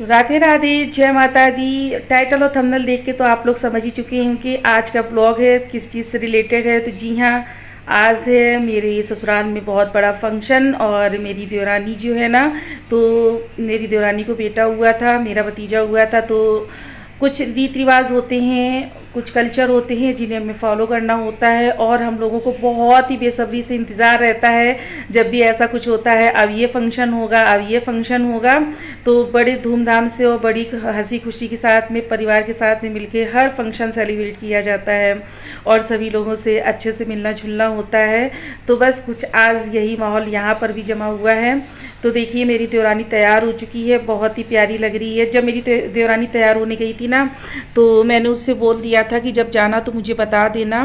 राधे राधे, जय माता दी। टाइटल और थंबनेल देख के तो आप लोग समझ ही चुके हैं कि आज का ब्लॉग है किस चीज़ से रिलेटेड है। तो जी हाँ, आज है मेरे ससुराल में बहुत बड़ा फंक्शन और मेरी देवरानी जो है ना, तो मेरी देवरानी को बेटा हुआ था, मेरा भतीजा हुआ था। तो कुछ रीति रिवाज होते हैं, कुछ कल्चर होते हैं जिन्हें हमें फॉलो करना होता है और हम लोगों को बहुत ही बेसब्री से इंतज़ार रहता है जब भी ऐसा कुछ होता है। अब ये फंक्शन होगा, अब ये फंक्शन होगा। तो बड़े धूमधाम से और बड़ी हंसी खुशी के साथ में परिवार के साथ में मिलके हर फंक्शन सेलिब्रेट किया जाता है और सभी लोगों से अच्छे से मिलना जुलना होता है। तो बस कुछ आज यही माहौल यहाँ पर भी जमा हुआ है। तो देखिए मेरी देवरानी तैयार हो चुकी है, बहुत ही प्यारी लग रही है। जब मेरी देवरानी तैयार होने गई थी ना, तो मैंने उससे बोल दिया था कि जब जाना तो मुझे बता देना।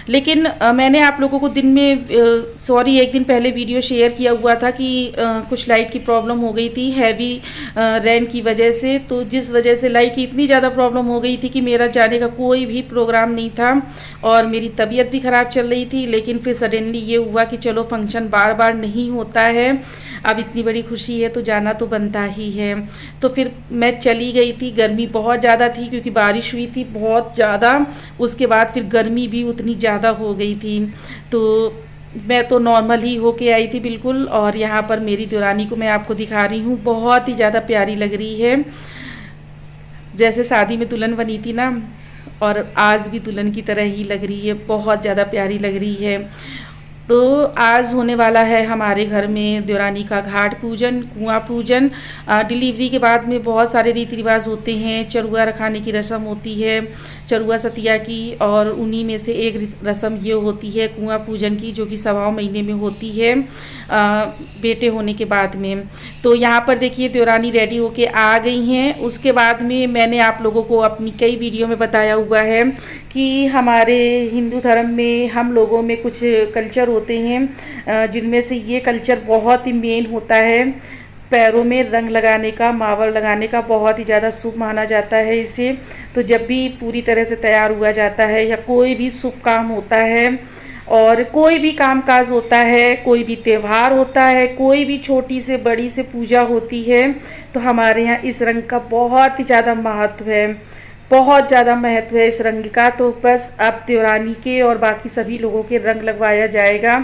लेकिन मैंने आप लोगों को दिन में एक दिन पहले वीडियो शेयर किया हुआ था कि कुछ लाइट की प्रॉब्लम हो गई थी हैवी रेन की वजह से। तो जिस वजह से लाइट की इतनी ज़्यादा प्रॉब्लम हो गई थी कि मेरा जाने का कोई भी प्रोग्राम नहीं था और मेरी तबीयत भी ख़राब चल रही थी। लेकिन फिर सडनली ये हुआ कि चलो फंक्शन बार बार नहीं होता है, अब इतनी बड़ी खुशी है तो जाना तो बनता ही है। तो फिर मैं चली गई थी। गर्मी बहुत ज़्यादा थी क्योंकि बारिश हुई थी बहुत ज़्यादा, उसके बाद फिर गर्मी भी उतनी ज़्यादा हो गई थी। तो मैं तो नॉर्मल ही होके आई थी बिल्कुल। और यहाँ पर मेरी देवरानी को मैं आपको दिखा रही हूँ, बहुत ही ज़्यादा प्यारी लग रही है, जैसे शादी में दुल्हन बनी थी ना, और आज भी दुल्हन की तरह ही लग रही है, बहुत ज़्यादा प्यारी लग रही है। तो आज होने वाला है हमारे घर में देवरानी का घाट पूजन, कुआं पूजन। डिलीवरी के बाद में बहुत सारे रीति रिवाज होते हैं। चरुआ रखाने की रस्म होती है, चरुआ सतिया की, और उन्हीं में से एक रस्म ये होती है कुआं पूजन की, जो कि 1.25 महीने में होती है बेटे होने के बाद में। तो यहाँ पर देखिए देवरानी रेडी होके आ गई हैं। उसके बाद में मैंने आप लोगों को अपनी कई वीडियो में बताया हुआ है कि हमारे हिंदू धर्म में हम लोगों में कुछ कल्चर होते हैं जिनमें से ये कल्चर बहुत ही मेन होता है। पैरों में रंग लगाने का, मावल लगाने का बहुत ही ज़्यादा शुभ माना जाता है इसे। तो जब भी पूरी तरह से तैयार हुआ जाता है या कोई भी शुभ काम होता है और कोई भी काम काज होता है, कोई भी त्यौहार होता है, कोई भी छोटी से बड़ी से पूजा होती है, तो हमारे यहाँ इस रंग का बहुत ही ज़्यादा महत्व है, बहुत ज़्यादा महत्व है इस रंग का। तो बस अब देवरानी के और बाकी सभी लोगों के रंग लगवाया जाएगा।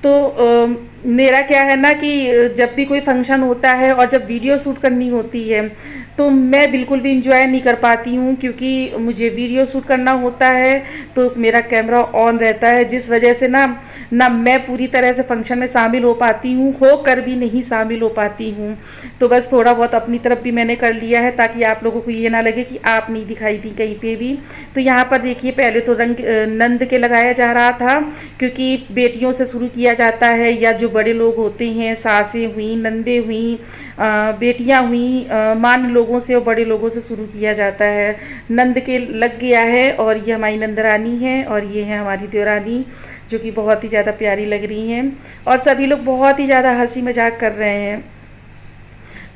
तो मेरा क्या है ना कि जब भी कोई फंक्शन होता है और जब वीडियो शूट करनी होती है तो मैं बिल्कुल भी इंजॉय नहीं कर पाती हूँ, क्योंकि मुझे वीडियो शूट करना होता है तो मेरा कैमरा ऑन रहता है, जिस वजह से ना मैं पूरी तरह से फंक्शन में शामिल हो पाती हूँ, होकर भी नहीं शामिल हो पाती हूँ। तो बस थोड़ा बहुत अपनी तरफ भी मैंने कर लिया है ताकि आप लोगों को ये ना लगे कि आप नहीं दिखाई दी कहीं पे भी। तो यहाँ पर देखिए पहले तो रंग नंद के लगाया जा रहा था, क्योंकि बेटियों से शुरू किया जाता है, या जो बड़े लोग होते हैं, सासें हुई, नंदे हुई, बेटियां हुई, मान लोगों से और बड़े लोगों से शुरू किया जाता है। नंद के लग गया है और ये हमारी नंदरानी है और ये है हमारी देवरानी, जो कि बहुत ही ज़्यादा प्यारी लग रही हैं और सभी लोग बहुत ही ज़्यादा हंसी मजाक कर रहे हैं।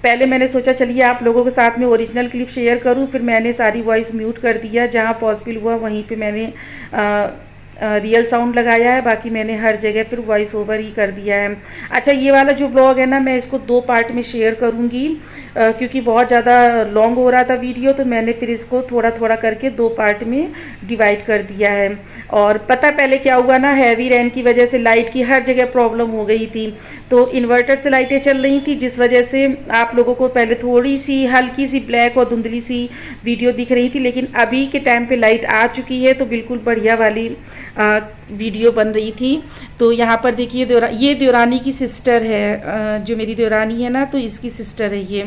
पहले मैंने सोचा चलिए आप लोगों के साथ में ओरिजिनल क्लिप शेयर करूं, फिर मैंने सारी वॉइस म्यूट कर दिया, जहां पॉसिबल हुआ वहीं पे मैंने रियल साउंड लगाया है, बाकी मैंने हर जगह फिर वॉइस ओवर ही कर दिया है। अच्छा, ये वाला जो ब्लॉग है ना, मैं इसको 2 पार्ट में शेयर करूँगी क्योंकि बहुत ज़्यादा लॉन्ग हो रहा था वीडियो, तो मैंने फिर इसको थोड़ा थोड़ा करके 2 पार्ट में डिवाइड कर दिया है। और पता पहले क्या हुआ ना, हैवी रेन की वजह से लाइट की हर जगह प्रॉब्लम हो गई थी, तो इन्वर्टर से लाइटें चल रही थी, जिस वजह से आप लोगों को पहले थोड़ी सी हल्की सी ब्लैक और धुंधली सी वीडियो दिख रही थी, लेकिन अभी के टाइम पे लाइट आ चुकी है तो बिल्कुल बढ़िया वाली वीडियो बन रही थी। तो यहाँ पर देखिए ये देवरानी की सिस्टर है, जो मेरी देवरानी है ना, तो इसकी सिस्टर है ये।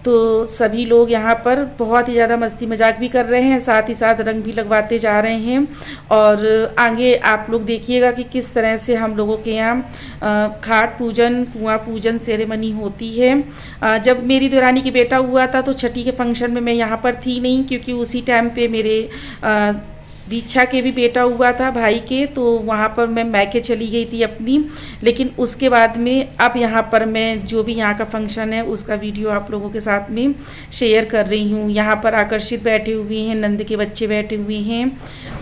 तो सभी लोग यहाँ पर बहुत ही ज़्यादा मस्ती मजाक भी कर रहे हैं, साथ ही साथ रंग भी लगवाते जा रहे हैं। और आगे आप लोग देखिएगा कि किस तरह से हम लोगों के यहाँ घाट पूजन, कुआं पूजन सेरेमनी होती है। जब मेरी देवरानी की बेटा हुआ था तो छठी के फंक्शन में मैं यहाँ पर थी नहीं, क्योंकि उसी टाइम पे मेरे दीक्षा के भी बेटा हुआ था भाई के, तो वहाँ पर मैं मैके चली गई थी अपनी। लेकिन उसके बाद में अब यहाँ पर मैं जो भी यहाँ का फंक्शन है उसका वीडियो आप लोगों के साथ में शेयर कर रही हूँ। यहाँ पर आकर्षित बैठे हुए हैं, नंद के बच्चे बैठे हुए हैं,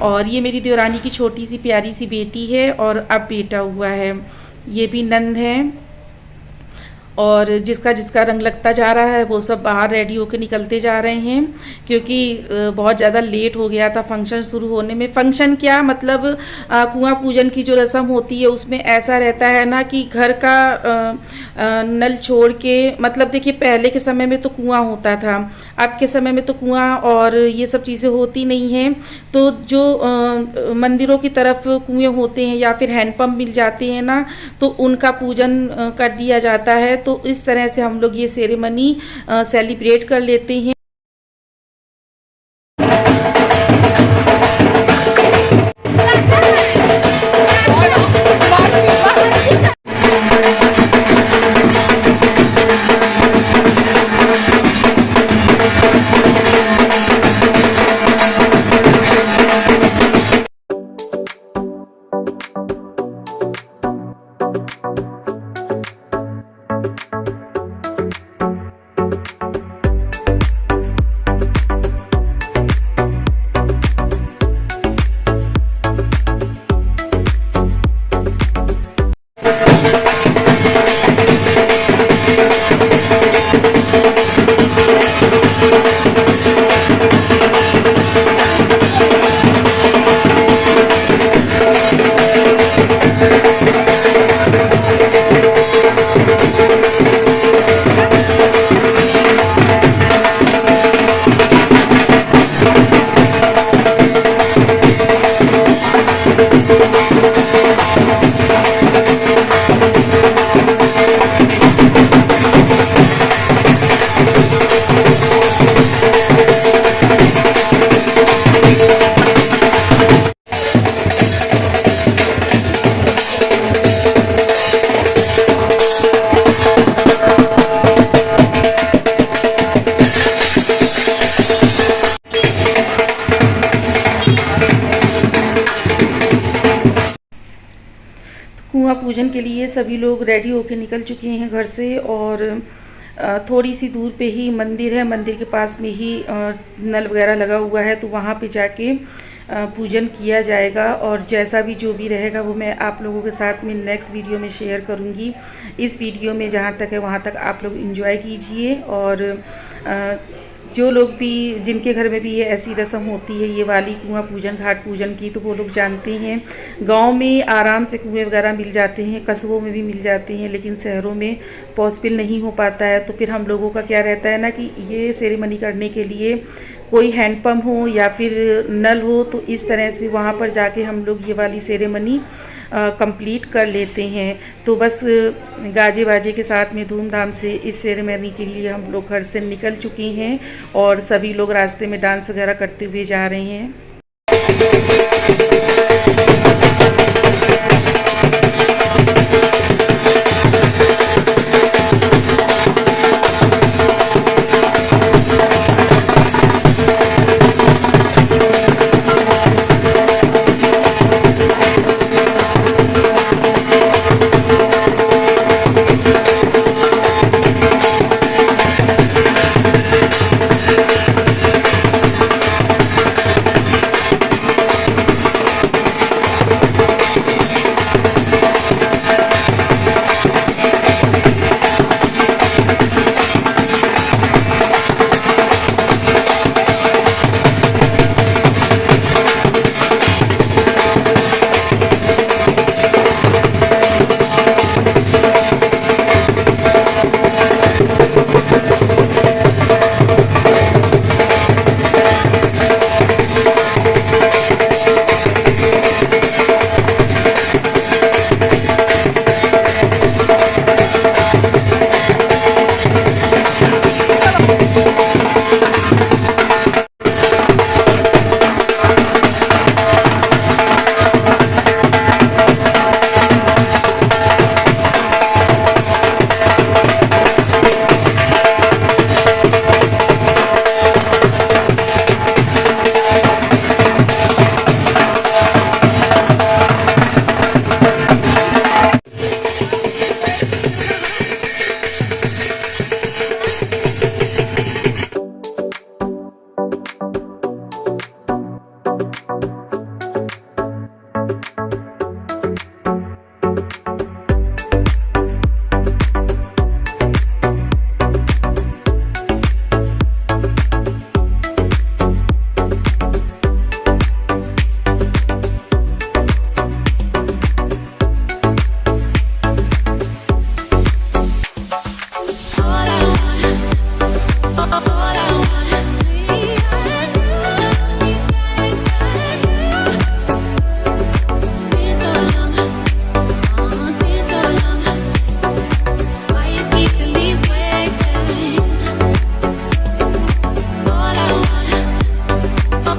और ये मेरी देवरानी की छोटी सी प्यारी सी बेटी है और अब बेटा हुआ है, ये भी नंद है। और जिसका जिसका रंग लगता जा रहा है वो सब बाहर रेडी होकर निकलते जा रहे हैं, क्योंकि बहुत ज़्यादा लेट हो गया था फंक्शन शुरू होने में। फंक्शन क्या मतलब कुआं पूजन की जो रस्म होती है उसमें ऐसा रहता है ना कि घर का नल छोड़ के, मतलब देखिए पहले के समय में तो कुआं होता था, अब के समय में तो कुआं और ये सब चीज़ें होती नहीं हैं। तो जो मंदिरों की तरफ कुएं होते हैं या फिर हैंडपम्प मिल जाते हैं ना, तो उनका पूजन कर दिया जाता है। तो इस तरह से हम लोग ये सेरेमनी सेलिब्रेट कर लेते हैं। कुआं पूजन के लिए सभी लोग रेडी होकर निकल चुके हैं घर से, और थोड़ी सी दूर पे ही मंदिर है, मंदिर के पास में ही नल वगैरह लगा हुआ है, तो वहाँ पे जाके पूजन किया जाएगा। और जैसा भी जो भी रहेगा वो मैं आप लोगों के साथ में नेक्स्ट वीडियो में शेयर करूँगी। इस वीडियो में जहाँ तक है वहाँ तक आप लोग एंजॉय कीजिए। और जो लोग भी जिनके घर में भी ये ऐसी रस्म होती है, ये वाली कुआं पूजन घाट पूजन की, तो वो लोग जानते हैं। गांव में आराम से कुएं वगैरह मिल जाते हैं, कस्बों में भी मिल जाते हैं, लेकिन शहरों में पॉसिबल नहीं हो पाता है। तो फिर हम लोगों का क्या रहता है ना कि ये सेरेमनी करने के लिए कोई हैंडपम्प हो या फिर नल हो, तो इस तरह से वहाँ पर जाके हम लोग ये वाली सेरेमनी कंप्लीट कर लेते हैं। तो बस गाजे बाजे के साथ में धूमधाम से इस सेरेमनी के लिए हम लोग घर से निकल चुके हैं, और सभी लोग रास्ते में डांस वगैरह करते हुए जा रहे हैं।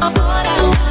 all I want